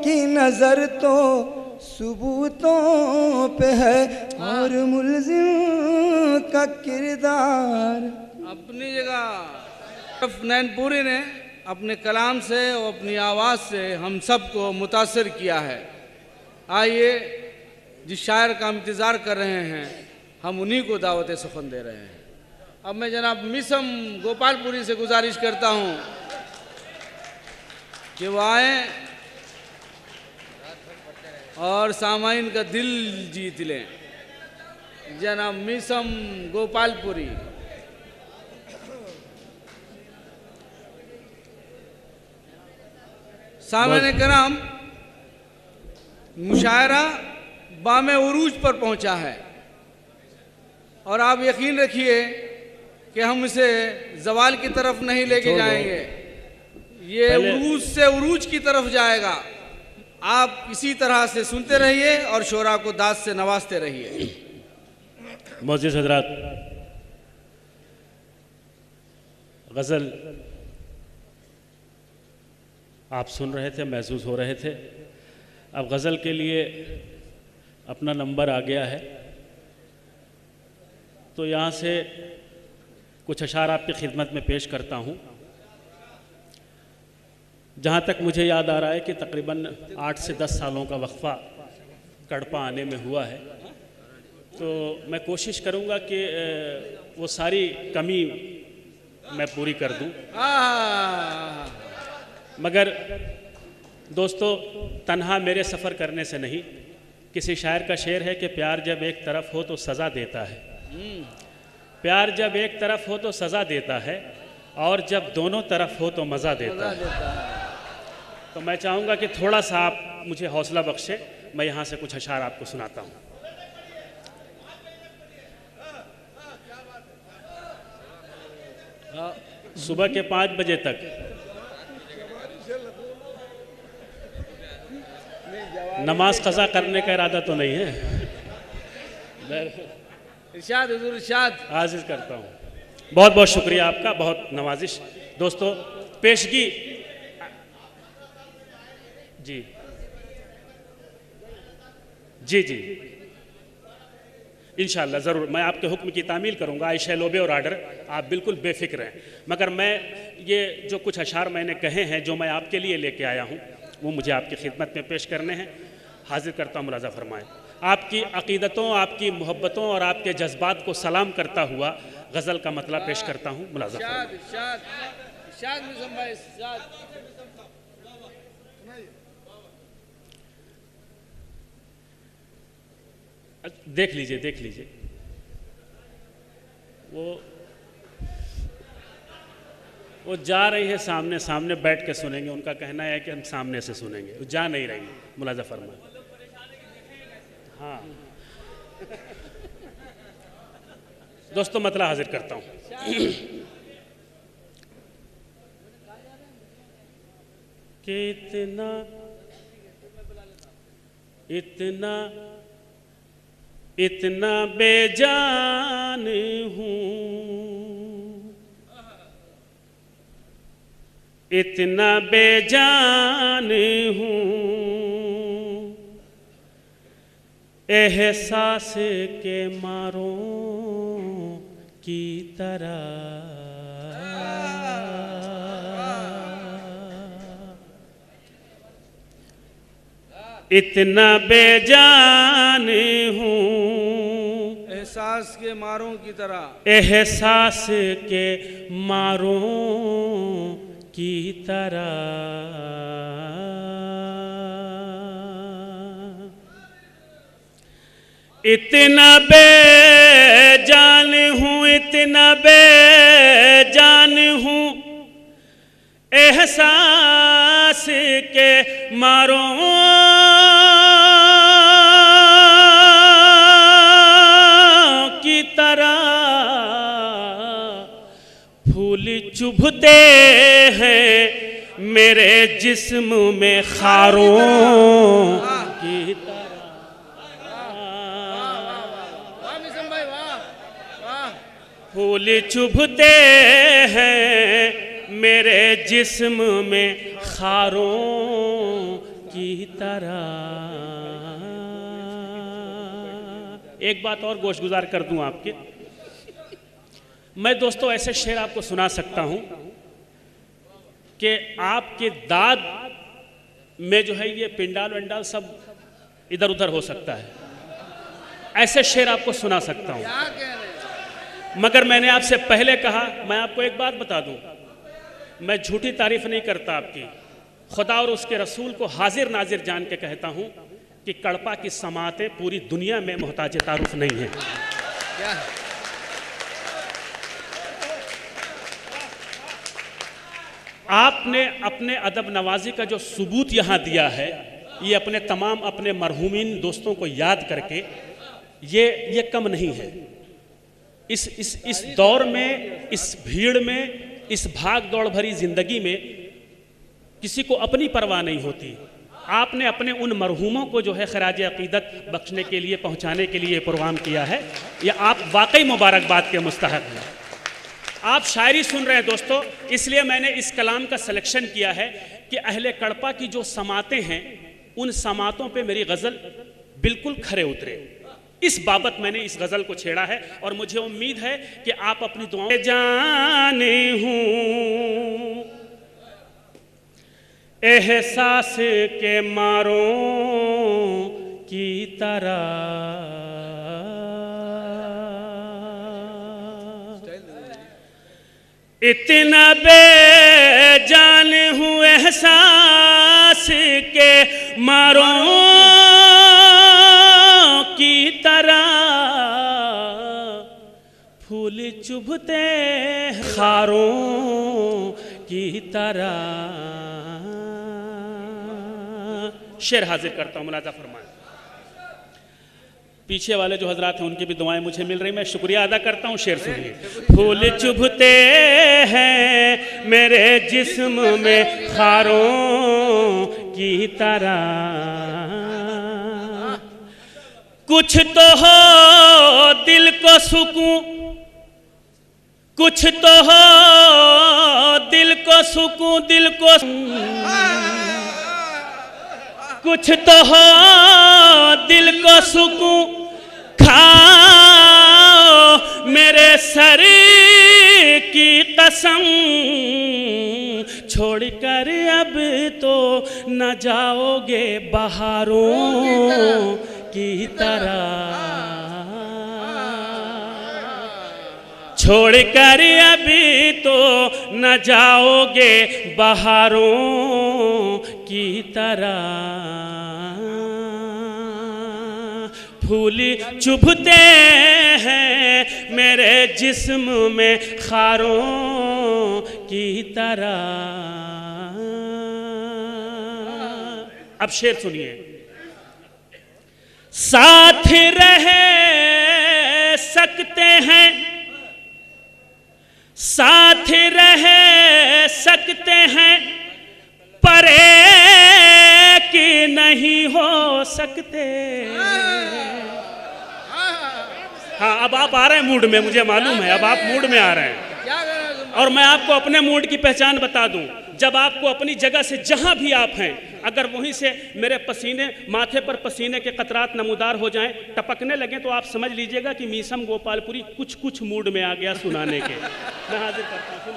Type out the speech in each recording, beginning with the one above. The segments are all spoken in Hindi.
की नजर तो सबूतों पे है और मुल्जिम का किरदार अपनी जगह। नैनपुरी ने अपने कलाम से और अपनी आवाज़ से हम सबको मुतासिर किया है। आइए, जिस शायर का हम इंतज़ार कर रहे हैं, हम उन्हीं को दावत सुखन दे रहे हैं। अब मैं जनाब मिसम गोपालपुरी से गुजारिश करता हूँ कि वो आए और सामाइन का दिल जीत लें। जनाब मिसम गोपालपुरी। सामने कराम, मुशायरा बामे उरूज पर पहुंचा है और आप यकीन रखिए कि हम इसे जवाल की तरफ नहीं लेके जाएंगे, ये उरूज से उरूज की तरफ जाएगा। आप इसी तरह से सुनते रहिए और शोरा को दाद से नवाजते रहिए। मोअज़्ज़िज़ हज़रात, गज़ल आप सुन रहे थे, महसूस हो रहे थे। अब गज़ल के लिए अपना नंबर आ गया है, तो यहाँ से कुछ अशार आपकी खिदमत में पेश करता हूँ। जहाँ तक मुझे याद आ रहा है कि तकरीबन 8 से 10 सालों का वक्फ़ा कड़पा आने में हुआ है, तो मैं कोशिश करूँगा कि वो सारी कमी मैं पूरी कर दूँ। मगर दोस्तों, तन्हा मेरे सफ़र करने से नहीं। किसी शायर का शेर है कि प्यार जब एक तरफ हो तो सज़ा देता है, प्यार जब एक तरफ हो तो सज़ा देता है, और जब दोनों तरफ हो तो मज़ा देता है। तो मैं चाहूँगा कि थोड़ा सा आप मुझे हौसला बख्शे, मैं यहाँ से कुछ अशार आपको सुनाता हूँ। सुबह के 5 बजे तक नमाज क़ज़ा करने का इरादा तो नहीं है। इरशाद हुज़ूर, इरशाद आज़िज़ करता हूँ। बहुत बहुत शुक्रिया आपका, बहुत नवाजिश। दोस्तों, पेशगी जी जी जी इंशाअल्लाह ज़रूर मैं आपके हुक्म की तामील करूँगा। आयशा लोबे और आर्डर, आप बिल्कुल बेफिक्र हैं। मगर मैं ये जो कुछ अशार मैंने कहे हैं, जो मैं आपके लिए लेके आया हूँ, वो मुझे आपकी खिदमत में पेश करने हैं। हाजिर करता हूँ, मुलाज़ा फरमाएँ। आपकी अक़ीदतों, आपकी मोहब्बतों और आपके जज्बात को सलाम करता हुआ गज़ल का मतलब पेश करता हूँ। मुलाज़ा देख लीजिए, देख लीजिए। वो जा रही है सामने, सामने बैठ के सुनेंगे। उनका कहना है कि हम सामने से सुनेंगे, वो जा नहीं रही। मुलाज़ा फरमाएं। हाँ दोस्तों, मतलब हाजिर करता हूँ। कि इतना इतना इतना बेजान हूँ, इतना बेजान हूँ, एहसास के मारों की तरह। इतना बेजान हूँ, एहसास के मारों की तरह, एहसास के मारों की तरह। इतना बेजान हूँ, इतना बेजान हूँ, एहसास के मारों की तरह। फूल चुभते हैं मेरे जिस्म में खारों की तरह। फूल चुभते हैं मेरे जिस्म में खारों तरह। एक बात और गोशगुजार कर दूं आपके, मैं दोस्तों ऐसे शेर आपको सुना सकता हूं कि आपके दाद में जो है ये पिंडाल विंडाल सब इधर उधर हो सकता है, ऐसे शेर आपको सुना सकता हूं। क्या कह रहे हैं? मगर मैंने आपसे पहले कहा, मैं आपको एक बात बता दूं, मैं झूठी तारीफ नहीं करता आपकी, खुदा और उसके रसूल को हाजिर नाजिर जान के कहता हूं कि कड़पा की समातें पूरी दुनिया में मोहताज तारुफ नहीं है। क्या है? आपने अपने अदब नवाजी का जो सबूत यहाँ दिया है, ये अपने तमाम अपने मरहूमीन दोस्तों को याद करके, ये कम नहीं है। इस दौर में, इस भीड़ में, इस भाग दौड़ भरी जिंदगी में किसी को अपनी परवाह नहीं होती। आपने अपने उन मरहूमों को जो है खराज अकीदत बख्शने के लिए, पहुँचाने के लिए प्रोग्राम किया है, ये आप वाकई मुबारकबाद के मुस्तहक हैं। आप शायरी सुन रहे हैं दोस्तों, इसलिए मैंने इस कलाम का सिलेक्शन किया है कि अहले कड़पा की जो समातें हैं, उन समातों पे मेरी गज़ल बिल्कुल खरे उतरे। इस बाबत मैंने इस गज़ल को छेड़ा है और मुझे उम्मीद है कि आप अपनी दुआओं जाने हूँ एहसास के मारों की तरह, इतना बेजान हूँ एहसास के मारों की तरह, फूल चुभते खारों की तरह। शेर हाजिर करता हूँ, मुलाजा फरमाएं। पीछे वाले जो हजरात हैं उनकी भी दुआएं मुझे मिल रही, मैं शुक्रिया अदा करता हूँ। शेर सुनिए। फूल चुभते हैं मेरे जिस्म में खारों की तरह, कुछ तो हो दिल को सुकून, कुछ तो हो दिल को सुकून, दिल को कुछ तो हो दिल को सुकून, खाओ मेरे सर की कसम, छोड़कर अब तो न जाओगे बहारों की तरह, छोड़कर अभी तो न जाओगे बहारों की तरह। फूल चुभते हैं मेरे जिस्म में खारों की तरह। अब शेर सुनिए। साथ रह सकते हैं, साथ रह सकते हैं, परे कि नहीं हो सकते। हाँ, अब आप आ रहे हैं मूड में, मुझे मालूम है अब आप मूड में आ रहे हैं। और मैं आपको अपने मूड की पहचान बता दूं, जब आपको अपनी जगह से जहां भी आप हैं, अगर वहीं से मेरे पसीने, माथे पर पसीने के कतरात नमूदार हो जाएं, टपकने लगें, तो आप समझ लीजिएगा कि मीसम गोपालपुरी कुछ कुछ मूड में आ गया सुनाने के। मैं हाजिर करता हूं।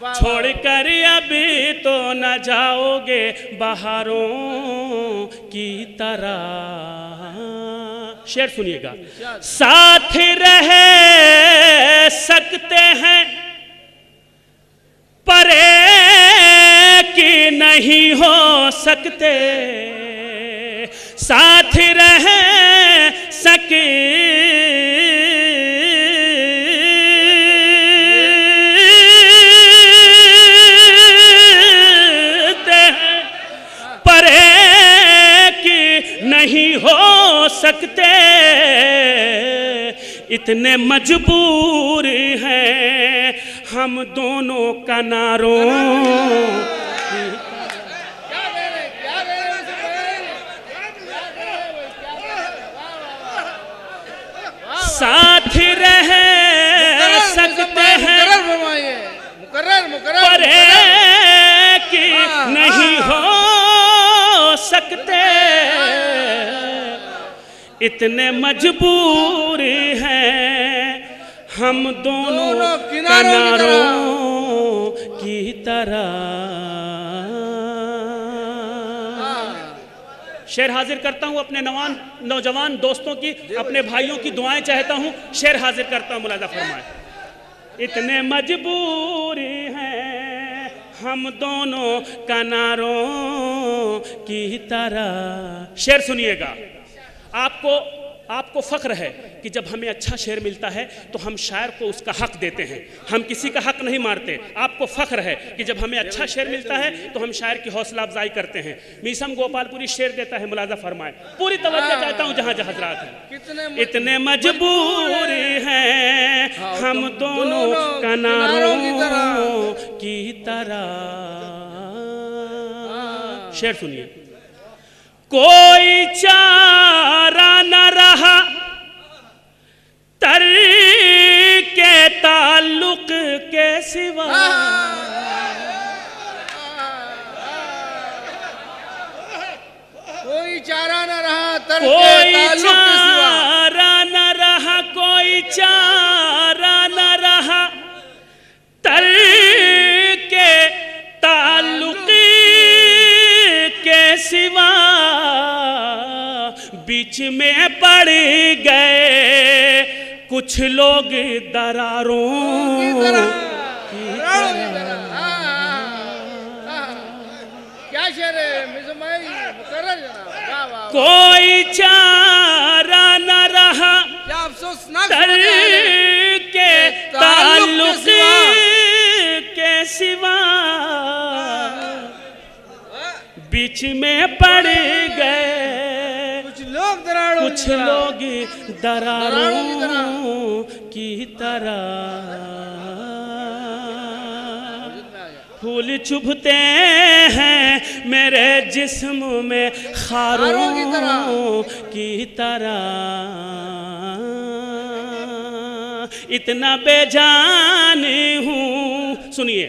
छोड़कर अभी तो न जाओगे बहारों की तरह। शेर सुनिएगा। साथ रह सकते हैं, परे कि नहीं हो सकते। साथ रह सकते हैं, परे कि नहीं हो सकते। इतने मजबूर हैं हम दोनों किनारों। साथ रह सकते हैं, परे कि नहीं हो इतने मजबूर हैं हम दोनों किनारों की तरह। शेर हाजिर करता हूँ अपने नौजवान दोस्तों की, अपने भाइयों की दुआएं चाहता हूँ। शेर हाजिर करता हूँ, मुलाजा फरमाए। इतने मजबूर हैं हम दोनों किनारों की तरह। शेर सुनिएगा। आपको फ़ख्र है कि जब हमें अच्छा शेर मिलता है तो हम शायर को उसका हक देते हैं, हम किसी का हक नहीं मारते। आपको फ़ख्र है कि जब हमें अच्छा शेर मिलता है तो हम शायर की हौसला अफजाई करते हैं। मीसम गोपालपुरी शेर देता है, मुलाजा फरमाए। पूरी तवज्जो चाहता हूँ जहाँ जहाँ हज़रात हैं। इतने मजबूर हैं हम दोनों किनारों की तरह। शेर सुनिए। कोई चारा न रहा तरके ताल्लुक के सिवा। कोई चारा न रहा तरके ताल्लुक के सिवा। कोई चारा न रहा तरके ताल्लुक के सिवा। बीच में पड़ गए कुछ लोग दरारों की तरह। क्या शेर है मिसम भाई, मुकर्रर जनाब। कोई चारा न रहा क्या अफसोसनाक के ताल्लुक के सिवा। बीच में पड़ गए कुछ लोग दरारों की तरह। फूल चुभते हैं मेरे जिस्म में खारों की तरह। इतना बेजान हूँ। सुनिए,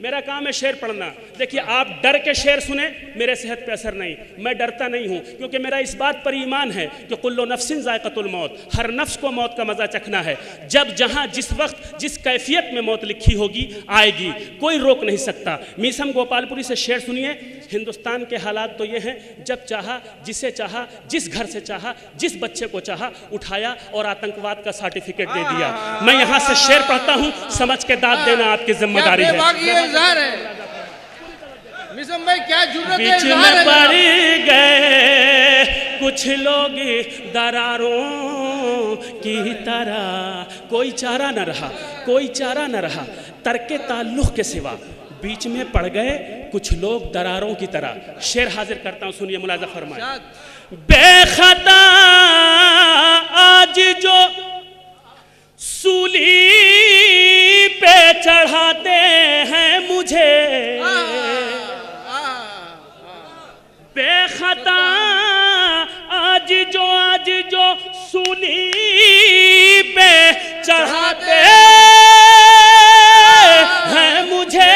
मेरा काम है शेर पढ़ना। देखिए, आप डर के शेर सुने, मेरे सेहत पे असर नहीं। मैं डरता नहीं हूँ क्योंकि मेरा इस बात पर ईमान है कि कुल्लु नफ्सिन ज़ायक़तुल मौत, हर नफ्स को मौत का मज़ा चखना है। जब जहाँ जिस वक्त जिस कैफियत में मौत लिखी होगी आएगी, कोई रोक नहीं सकता। मीसम गोपालपुरी से शेर सुनिए। हिंदुस्तान के हालात तो ये हैं, जब चाहा, जिसे चाहा, जिस घर से चाहा, जिस बच्चे को चाहा उठाया और आतंकवाद का सर्टिफिकेट दे दिया। मैं यहाँ से शेर पढ़ता हूँ, समझ के दाद देना आपकी जिम्मेदारी है। मिसम भाई क्या जुर्रत है। बीच में पड़ गए कुछ लोग दरारों की तरह। कोई चारा न रहा, कोई चारा न रहा तरके ताल्लुक के सिवा। बीच में पड़ गए कुछ लोग दरारों की तरह। शेर हाजिर करता हूँ, सुनिए, मुलाजा फरमाए। बेखता आज जो सूली पे चढ़ाते हैं मुझे। बेखता आज जो सूली पे चढ़ाते हैं मुझे।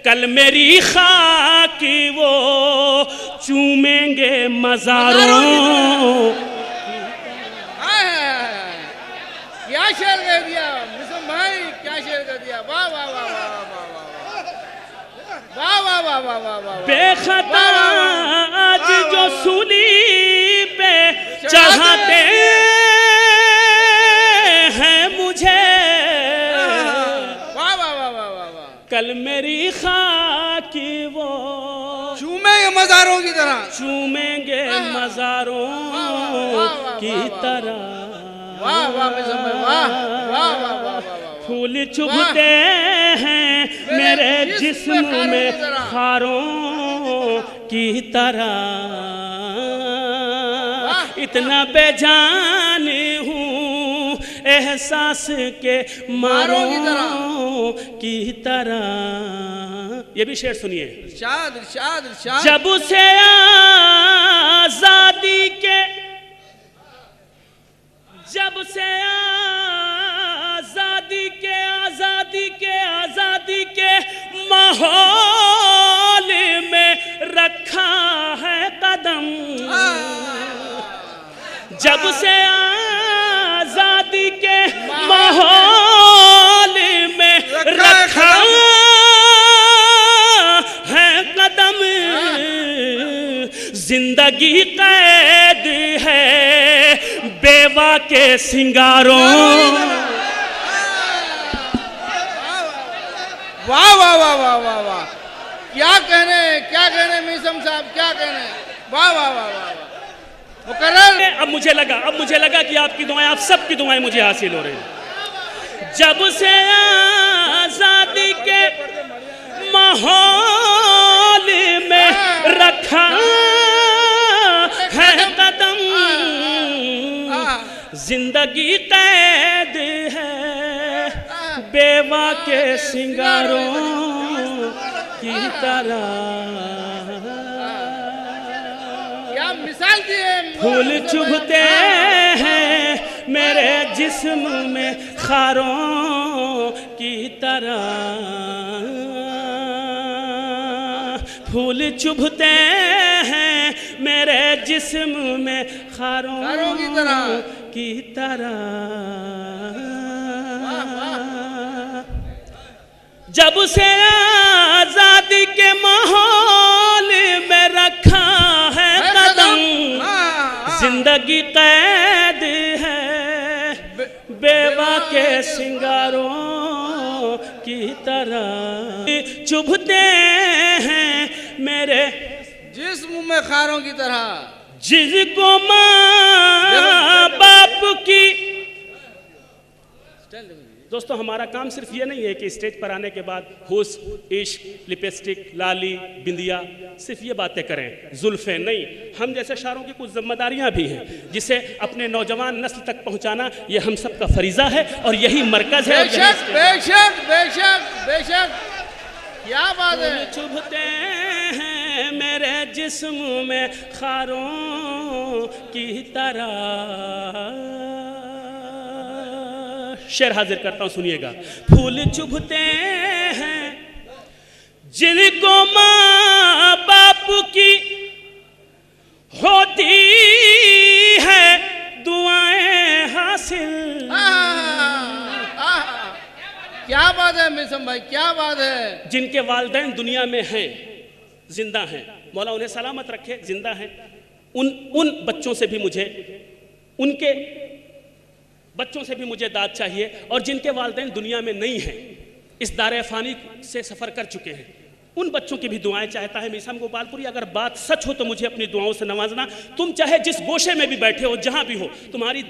कल मेरी खाकी वो चूमेंगे मज़ारों। क्या शेर दे दिया मिसम भाई, क्या शेर दे दिया। वाह वाह वाह वाह वाह वाह वाह वाह वाह वाह। बेखता आज जो सूली पे चढ़ाते हैं मुझे। वाह वाह वाह वाह वाह। कल मेरी खाकी वो चूमेंगे मज़ारों की तरह, चूमेंगे मज़ारों की तरह। वाह वाह मिसम भाई, वाह वाह वाह वाह। फूल चुभते हैं मेरे जिस्म में खारों की तरह। इतना बेजान हूँ एहसास के मारों की तरह। ये भी शेर सुनिए। इरशाद इरशाद इरशाद। जब से आज़ादी के, जब से आज़ादी के माहौल में रखा है कदम। जिंदगी कैद है बेवा के सिंगारों। वाह वाह वाह वाह वाह वाह, क्या कहने मीसम साहब, क्या कहने, वाह वाह वाह वाह। मुकर्रर। अब मुझे लगा कि आपकी दुआएं, आप सबकी दुआएं मुझे हासिल हो रही हैं। जब से आजादी के माहौल में रखा है कदम, जिंदगी कैद है बेवा के सिंगारों की तरह। क्या मिसाल दी है। फूल चुभते हैं मेरे जिस्म में खारों की तरह, फूल चुभते हैं मेरे जिस्म में खारों की तरह। जब से आजादी के माहौल में रखा है कदम, जिंदगी कैद है बेवा के सिंगारों की तरह। चुभते हैं मेरे जिस्म में खारों की तरह, जिसको माँ बाप की। दोस्तों, हमारा काम सिर्फ ये नहीं है कि स्टेज पर आने के बाद हुस्न, इश्क, लिपस्टिक, लाली, बिंदिया, सिर्फ ये बातें करें, जुल्फे नहीं। हम जैसे शायरों की कुछ जिम्मेदारियां भी हैं जिसे अपने नौजवान नस्ल तक पहुंचाना ये हम सब का फरीजा है और यही मरकज है। बेशक बेशक बेशक बेशक, क्या बात है। चुभते हैं मेरे जिस्म में खारों की तरह। शेर हाजिर करता हूं, सुनिएगा। फूल चुभते हैं जिनको माँ बाप की होती है दुआएं हासिल। क्या बात है मिसम भाई, क्या बात है। जिनके वालिदैन दुनिया में हैं, जिंदा हैं, मौला उन्हें सलामत रखे, जिंदा हैं। उन बच्चों से भी मुझे, उनके बच्चों से भी मुझे दाद चाहिए। और जिनके वालिदैन दुनिया में नहीं हैं, इस दारे फ़ानी से सफ़र कर चुके हैं, उन बच्चों की भी दुआएं चाहता है मीसाम गोपालपुरी। अगर बात सच हो तो मुझे अपनी दुआओं से नवाजना। तुम चाहे जिस गोशे में भी बैठे हो, जहां भी हो, तुम्हारी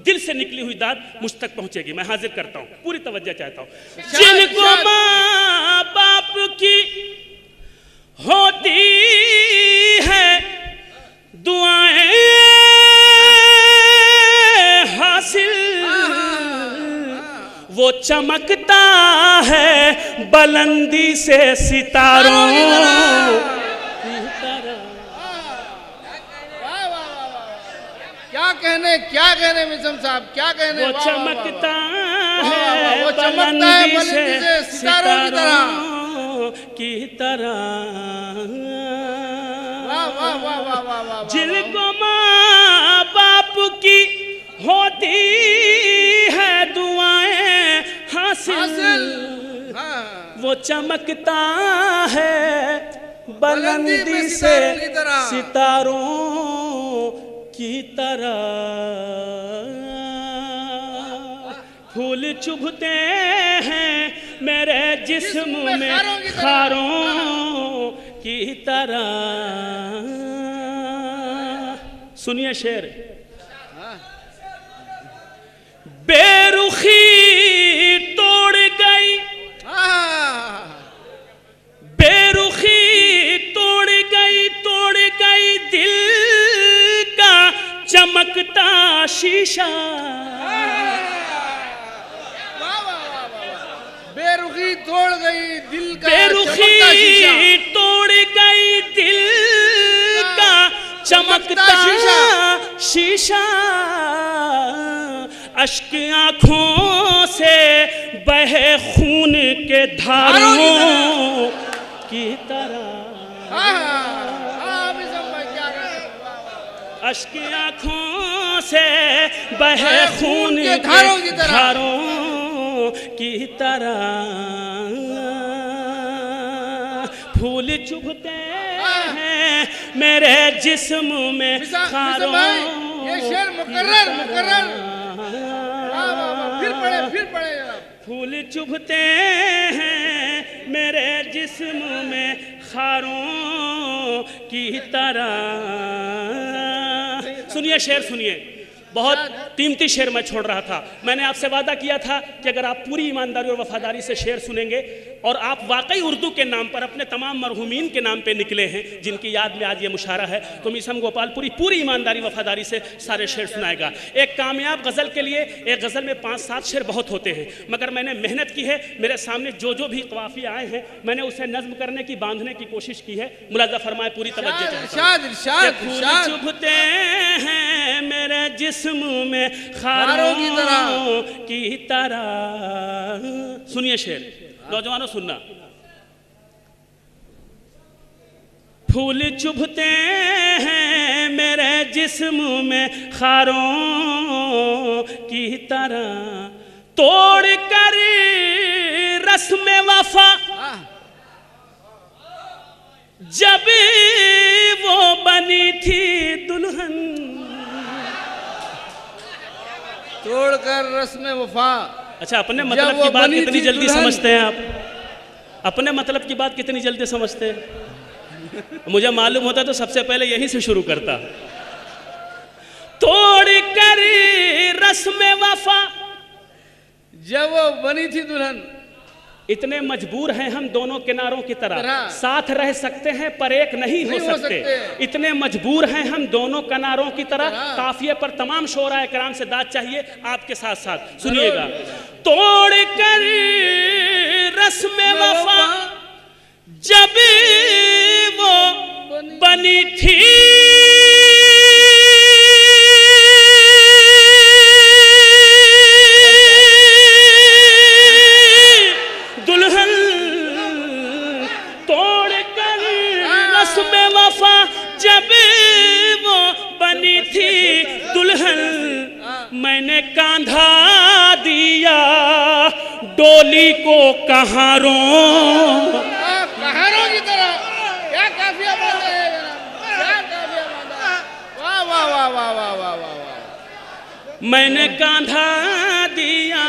दिल से निकली हुई दाद मुझ तक पहुंचेगी। मैं हाजिर करता हूं, पूरी तवज्जो चाहता हूं। जिनको माँ बाप की होती है दुआएं हासिल, वो चमकता है बुलंदी से सितारों की तरह। क्या कहने मिसम साहब, क्या कहने। वो चमकता है बुलंदी से सितारों की तरह। जिनको माँ बाप की होती है दुआएं हासिल, वो चमकता है बुलंदी से सितारों की तरह। फूल चुभते हैं मेरे जिस्म में खारों की तरह। सुनिए शेर। बेरुखी तोड़ गई, बेरुखी तोड़ गई दिल का चमकता शीशा। बेरुखी तोड़ गई दिल का, बेरुखी तोड़ गई दिल का चमकता शीशा। अश्क आँखों से बहे खून के धारों की तरह। अश्क आँखों से बहे खून के धारों की तरह। फूल चुभते हैं मेरे जिस्म में खारों ये शेर मुकर्रर मुकर्रर। वाह वाह वाह, फिर पढ़े जनाब। फूल चुभते हैं मेरे जिस्म में खारों की तरह। सुनिए शेर सुनिए, बहुत कीमती शेर मैं छोड़ रहा था। मैंने आपसे वादा किया था कि अगर आप पूरी ईमानदारी और वफादारी से शेर सुनेंगे और आप वाकई उर्दू के नाम पर अपने तमाम मरहूमीन के नाम पे निकले हैं जिनकी याद में आज ये मुशारा है, तो मीसम गोपालपुरी पूरी ईमानदारी वफादारी से सारे शेर सुनाएगा। एक कामयाब गज़ल के लिए एक गज़ल में 5-7 शेर बहुत होते हैं, मगर मैंने मेहनत की है। मेरे सामने जो जो भी कवाफी आए हैं मैंने उसे नज़्म करने की, बांधने की कोशिश की है। मुलाज़ा फरमाए, पूरी तवज्जो चाहता हूं। फूल चुभते हैं मेरे जिस्म में खारों की तरह। सुनिए शेर, नौजवानों सुनना। फूल चुभते हैं मेरे जिस्म में खारों की तरह, तोड़ कर रस्म वफा जब वो बनी थी दुल्हन। तोड़कर रस्म वफा। अच्छा, अपने मतलब की बात कितनी जल्दी समझते हैं आप? अपने मतलब की बात कितनी जल्दी समझते हैं? मुझे मालूम होता तो सबसे पहले यहीं से शुरू करता। तोड़ कर रस्म वफा जब वो बनी थी दुल्हन। इतने मजबूर हैं हम दोनों किनारों की तरह, साथ रह सकते हैं पर एक नहीं हो सकते। इतने मजबूर हैं हम दोनों किनारों की तरह। काफिये पर तमाम शोरा किराम से दाद चाहिए आपके साथ साथ। सुनिएगा। तोड़ कर रस्म वफा जब वो बनी थी जब वो बनी थी दुल्हन, मैंने कांधा दिया डोली को कहारों की तरह। क्या काफिया बांधा है जनाब, क्या काफिया बांधा है। वाह वाह वाह वाह वाह वाह वाह। मैंने कांधा दिया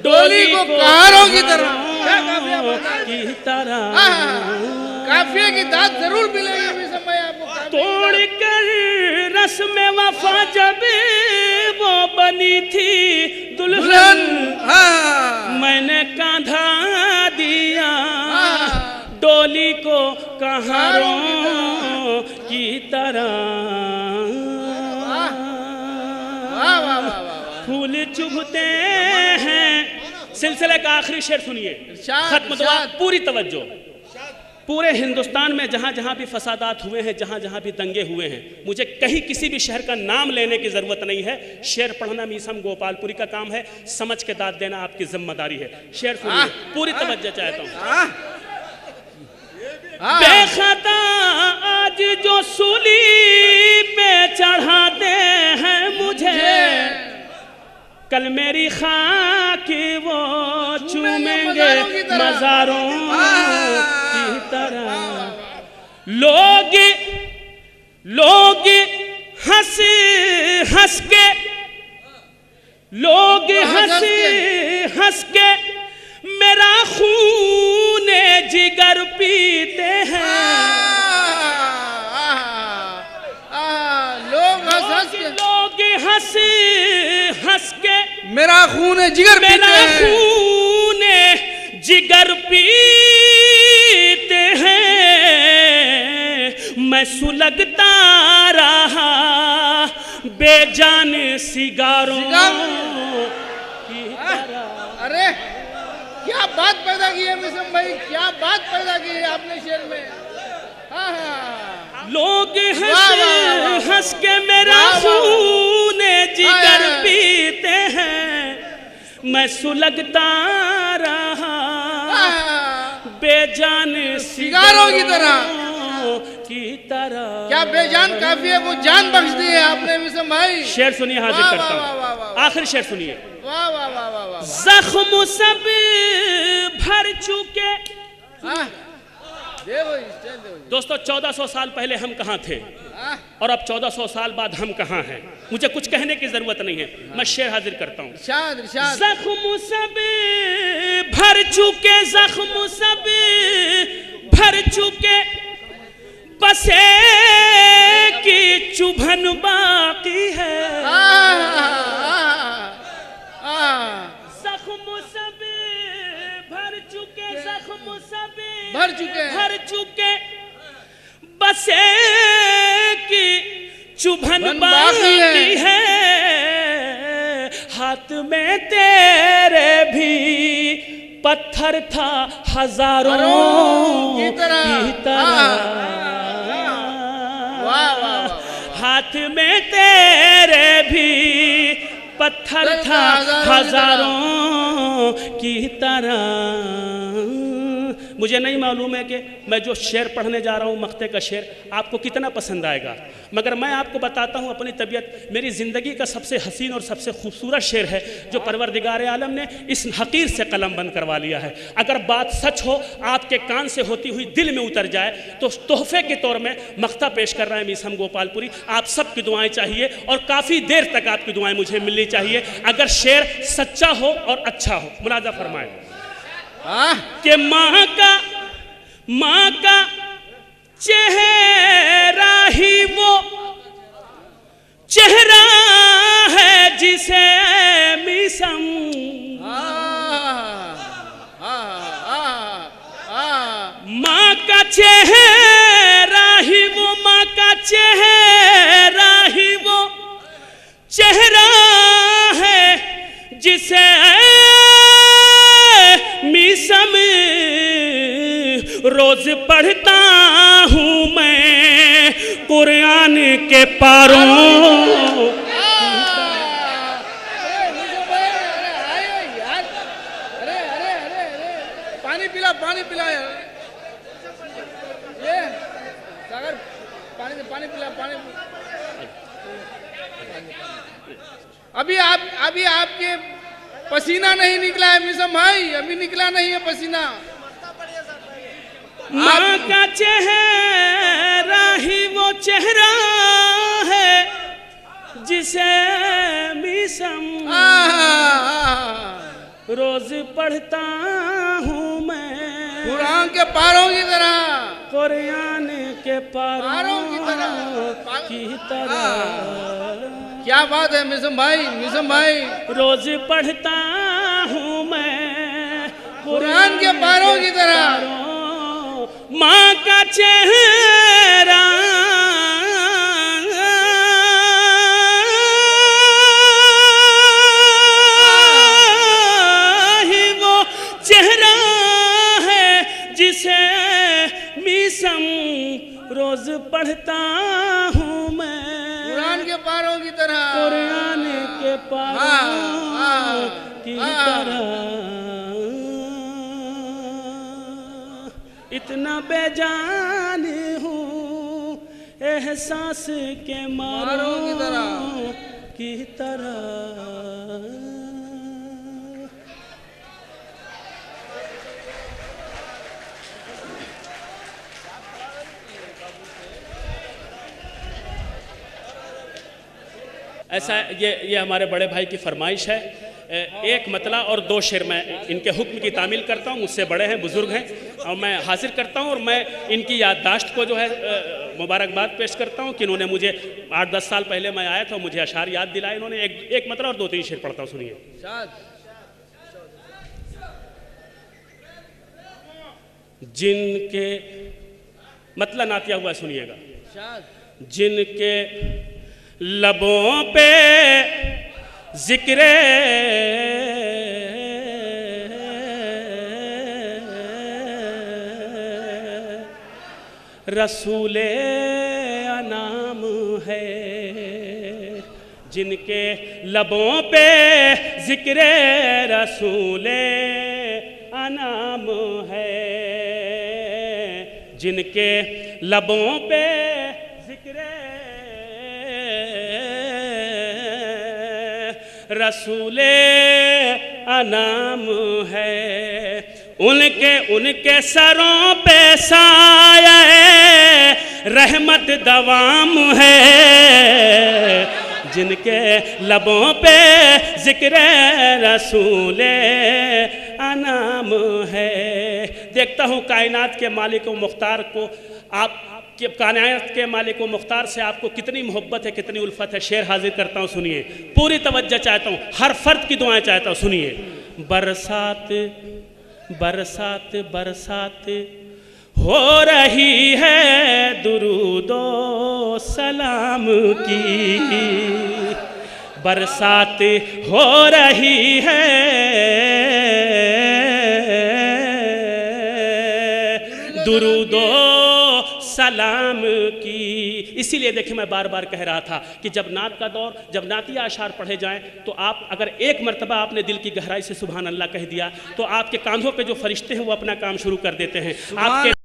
डोली को कहारों की तरह। क्या काफिया बांधा है की तरह। काफिया की दाद जरूर मिलेगी समय आपको। तोड़ कर रस्म वफा जब वो बनी थी दुल्हन, मैंने कांधा दिया डोली को कहारों की तरह। फूल चुभते हैं। सिलसिले का आखिरी शेर सुनिए, खत्म दुआ, पूरी तवज्जो। पूरे हिंदुस्तान में जहाँ जहाँ भी फसादात हुए हैं, जहाँ जहाँ भी दंगे हुए हैं, मुझे कहीं किसी भी शहर का नाम लेने की ज़रूरत नहीं है। शेर पढ़ना मीसम गोपालपुरी का काम है, समझ के दाद देना आपकी जिम्मेदारी है। शेर सुनिए, पूरी तवज्जो चाहता हूँ। बेखता आज जो सूली पे चढ़ाते हैं मुझे, कल मेरी खाक वो चूमेंगे मज़ारों की तरह। लोग हंस हंस के, लोग हंस के मेरा खून जिगर पीते हैं। लोग हंस हंस के मेरा खून जिगर पीते हैं। मेरा खून जिगर पीते हैं। मैं सुलगता रहा बेजान सिगारों की तरह। अरे क्या बात पैदा की है मिसम भाई, क्या बात पैदा की है आपने शेर में। लोग हंस हंस के मेरा खून जिगर पीते हैं। मैं सुलगता रहा बेजान सिगारों की तरह। क्या बेजान काफी है, वो जान बख्श दी है आपने मिसम भाई। शेर सुनिए, हाजिर करता हूँ। आखिरी शेर सुनिए। वाह वाह वाह वाह वाह। जख्म सब भर चुके दोस्तों 1400 साल पहले हम कहाँ थे और अब 1400 साल बाद हम कहाँ हैं? मुझे कुछ कहने की जरूरत नहीं है, मैं शेर हाजिर करता हूँ। जख्म सब भर चुके, जख्म सब भर चुके, बसे की चुभन बाकी है। जख्म सब भर चुके, जख्म सब भर चुके, बसे की चुभन बाकी है। हाथ में तेरे भी पत्थर था हजारों की तरह। हाथ में तेरे भी पत्थर था हजारों की तरह। मुझे नहीं मालूम है कि मैं जो शेर पढ़ने जा रहा हूँ, मक्ते का शेर, आपको कितना पसंद आएगा, मगर मैं आपको बताता हूँ अपनी तबीयत। मेरी ज़िंदगी का सबसे हसीन और सबसे खूबसूरत शेर है जो परवरदिगार आलम ने इस हकीर से कलम बंद करवा लिया है। अगर बात सच हो, आपके कान से होती हुई दिल में उतर जाए, तो तोहफे के तौर में मक्ता पेश कर रहे हैं मीसम गोपालपुरी। आप सबकी दुआएं चाहिए और काफ़ी देर तक आपकी दुआएं मुझे मिलनी चाहिए अगर शेर सच्चा हो और अच्छा हो। मुलाजा फरमाए कि माँ का चेहरा ही वो चेहरा है जिसे मिसम माँ का चेहरा ही वो, माँ का चेहरा ही वो चेहरा है जिसे मिसम रोज पढ़ता हूँ मैं कुरान के पारों। पानी पिला, पानी पिला यार, ये सागर पानी पिला, पानी। अभी आपके पसीना नहीं निकला है मिसम भाई, अभी निकला नहीं है पसीना। माँ का चेहरा ही वो चेहरा है जिसे मिसम रोज पढ़ता हूँ मैं कुरान के पारों की तरह, कुरान के पारों की तरह। क्या बात है मिसम भाई, मिसम भाई, रोज पढ़ता हूँ मैं कुरान के पारों की तरह। माँ का चेहरा ही वो चेहरा है जिसे मिसम रोज पढ़ता हूँ मैं कुरान के पारों की तरह, कुरान के पारों की तरह। इतना बेजान हूँ एहसास के मारों की तरह। ऐसा ये हमारे बड़े भाई की फरमाइश है। एक मतला और दो शेर मैं इनके हुक्म की तामील करता हूँ, मुझसे बड़े हैं, बुज़ुर्ग हैं, और मैं हाजिर करता हूँ और मैं इनकी याददाश्त को जो है मुबारकबाद पेश करता हूँ कि इन्होंने मुझे 8-10 साल पहले मैं आया था, मुझे अशार याद दिलाए इन्होंने। एक मतला और 2-3 शेर पढ़ता हूँ, सुनिए। जिनके मतला नातिया हुआ सुनिएगा। जिनके लबों पे जिक्र रसूले अनाम है, जिनके लबों पे जिक्र रसूले अनाम है, जिनके लबों पे जिक्र रसूले अनाम है, उनके सरों पे साया रहमत दवाम है, जिनके लबों पे जिक्र रसूल अनाम है। देखता हूँ कायनात के मालिक व मुख्तार को, आप कायनात के मालिक व मुख्तार से आपको कितनी मोहब्बत है, कितनी उल्फत है। शेर हाजिर करता हूँ, सुनिए, पूरी तवज्जो चाहता हूँ, हर फर्द की दुआएं चाहता हूँ, सुनिए। बरसात बरसात बरसात हो रही है दुरूदो सलाम की, बरसात हो रही है दुरूदो सलाम की। इसीलिए देखिए मैं बार बार कह रहा था कि जब नात का दौर, जब नातिया अशार पढ़े जाएं तो आप अगर एक मरतबा आपने दिल की गहराई से सुभान अल्लाह कह दिया तो आपके कांधों पे जो फरिश्ते हैं वो अपना काम शुरू कर देते हैं। आपके